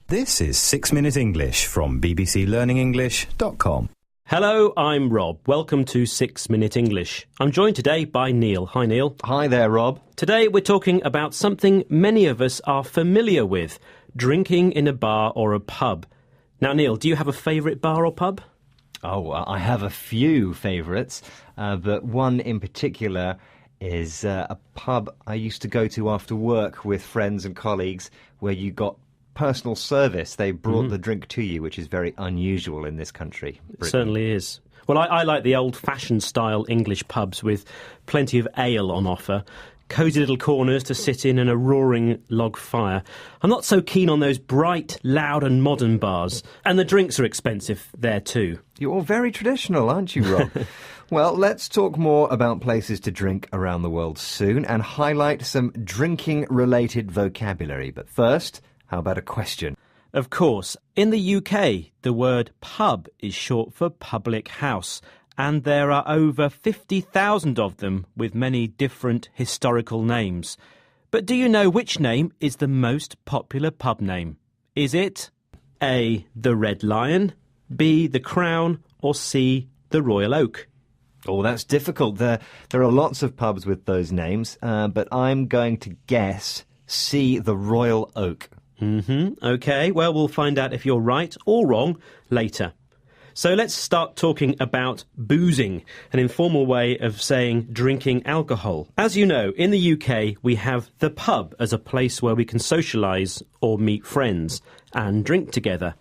This is 6 Minute English from bbclearningenglish.com. Hello, I'm Rob. Welcome to 6 Minute English. I'm joined today by Neil. Hi, Neil. Hi there, Rob. Today we're talking about something many of us are familiar with, drinking in a bar or a pub. Now, Neil, do you have a favourite bar or pub? Oh, I have a few favourites, but one in particular is a pub I used to go to after work with friends and colleagues where you got personal service. They brought the drink to you, which is very unusual in this country, Britain. It certainly is. Well, I like the old-fashioned style English pubs with plenty of ale on offer, cosy little corners to sit in and a roaring log fire. I'm not so keen on those bright, loud and modern bars. And the drinks are expensive there too. You're very traditional, aren't you, Rob? Well, let's talk more about places to drink around the world soon and highlight some drinking-related vocabulary. But first, how about a question? Of course, in the UK, the word pub is short for public house, and there are over 50,000 of them with many different historical names. But do you know which name is the most popular pub name? Is it A, the Red Lion, B, the Crown, or C, the Royal Oak? Oh, that's difficult. There are lots of pubs with those names, but I'm going to guess C, the Royal Oak. OK, well, we'll find out if you're right or wrong later. So let's start talking about boozing, an informal way of saying drinking alcohol. As you know, in the UK, we have the pub as a place where we can socialise or meet friends and drink together.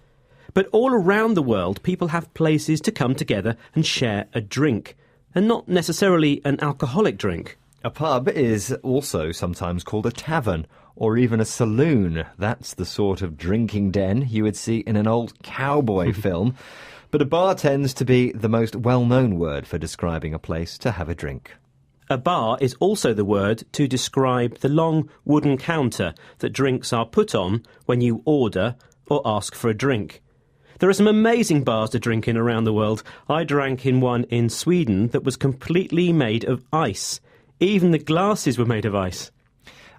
But all around the world, people have places to come together and share a drink, and not necessarily an alcoholic drink. A pub is also sometimes called a tavern or even a saloon. That's the sort of drinking den you would see in an old cowboy film. But a bar tends to be the most well-known word for describing a place to have a drink. A bar is also the word to describe the long wooden counter that drinks are put on when you order or ask for a drink. There are some amazing bars to drink in around the world. I drank in one in Sweden that was completely made of ice. Even the glasses were made of ice.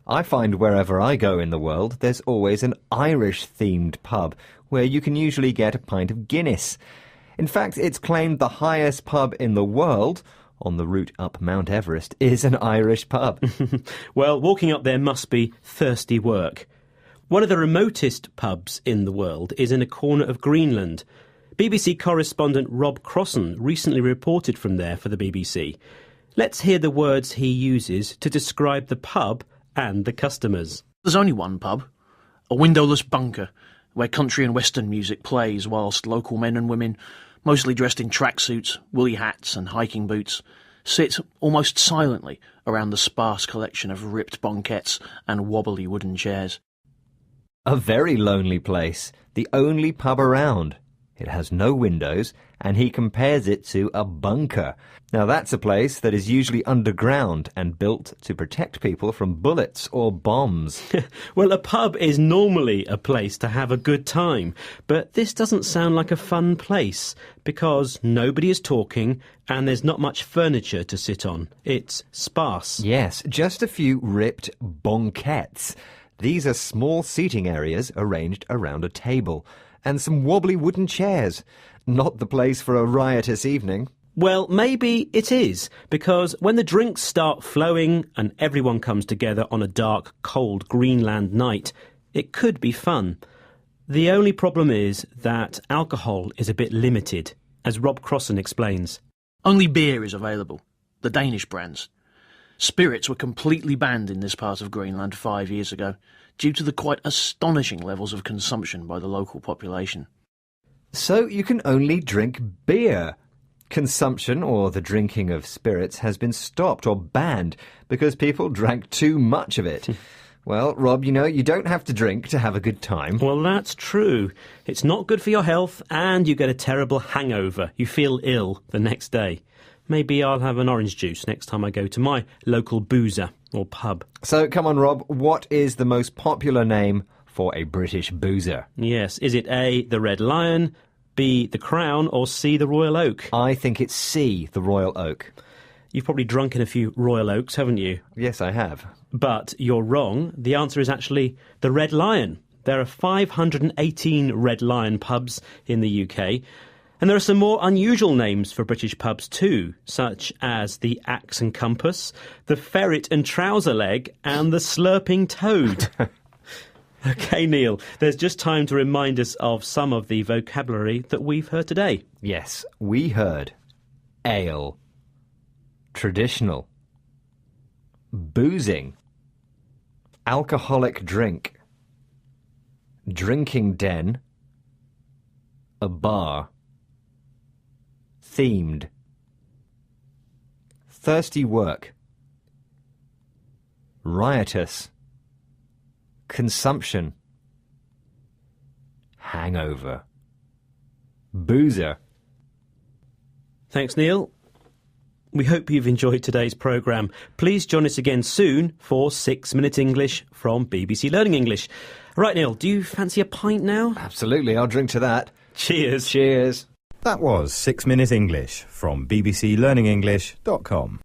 I find wherever I go in the world, there's always an Irish-themed pub where you can usually get a pint of Guinness. In fact, it's claimed the highest pub in the world, on the route up Mount Everest, is an Irish pub. Well, walking up there must be thirsty work. One of the remotest pubs in the world is in a corner of Greenland. BBC correspondent Rob Crossan recently reported from there for the BBC. Let's hear the words he uses to describe the pub and the customers. There's only one pub, a windowless bunker, where country and western music plays whilst local men and women, mostly dressed in tracksuits, woolly hats and hiking boots, sit almost silently around the sparse collection of ripped banquettes and wobbly wooden chairs. A very lonely place, the only pub around. It has no windows, and he compares it to a bunker. Now, that's a place that is usually underground and built to protect people from bullets or bombs. Well, a pub is normally a place to have a good time, but this doesn't sound like a fun place because nobody is talking and there's not much furniture to sit on. It's sparse. Yes, just a few ripped banquettes. These are small seating areas arranged around a table, and some wobbly wooden chairs. Not the place for a riotous evening. Well, maybe it is, because when the drinks start flowing and everyone comes together on a dark, cold Greenland night, it could be fun. The only problem is that alcohol is a bit limited, as Rob Crossan explains. Only beer is available, the Danish brands. Spirits were completely banned in this part of Greenland 5 years ago, due to the quite astonishing levels of consumption by the local population. So you can only drink beer. Consumption, or the drinking of spirits, has been stopped or banned because people drank too much of it. Well, Rob, you know, you don't have to drink to have a good time. Well, that's true. It's not good for your health and you get a terrible hangover. You feel ill the next day. Maybe I'll have an orange juice next time I go to my local boozer or pub. So, come on, Rob, what is the most popular name for a British boozer? Yes, is it A, the Red Lion, B, the Crown, or C, the Royal Oak? I think it's C, the Royal Oak. You've probably drunk in a few Royal Oaks, haven't you? Yes, I have. But you're wrong. The answer is actually the Red Lion. There are 518 Red Lion pubs in the UK. And there are some more unusual names for British pubs too, such as the Axe and Compass, the Ferret and Trouser Leg, and the Slurping Toad. OK, Neil, there's just time to remind us of some of the vocabulary that we've heard today. Yes, we heard ale, traditional, boozing, alcoholic drink, drinking den, a bar, themed, thirsty work, riotous, consumption, hangover, boozer. Thanks, Neil. We hope you've enjoyed today's programme. Please join us again soon for 6 Minutes English from BBC Learning English. Right, Neil, do you fancy a pint now? Absolutely, I'll drink to that. Cheers. Cheers. That was 6 Minutes English from bbclearningenglish.com.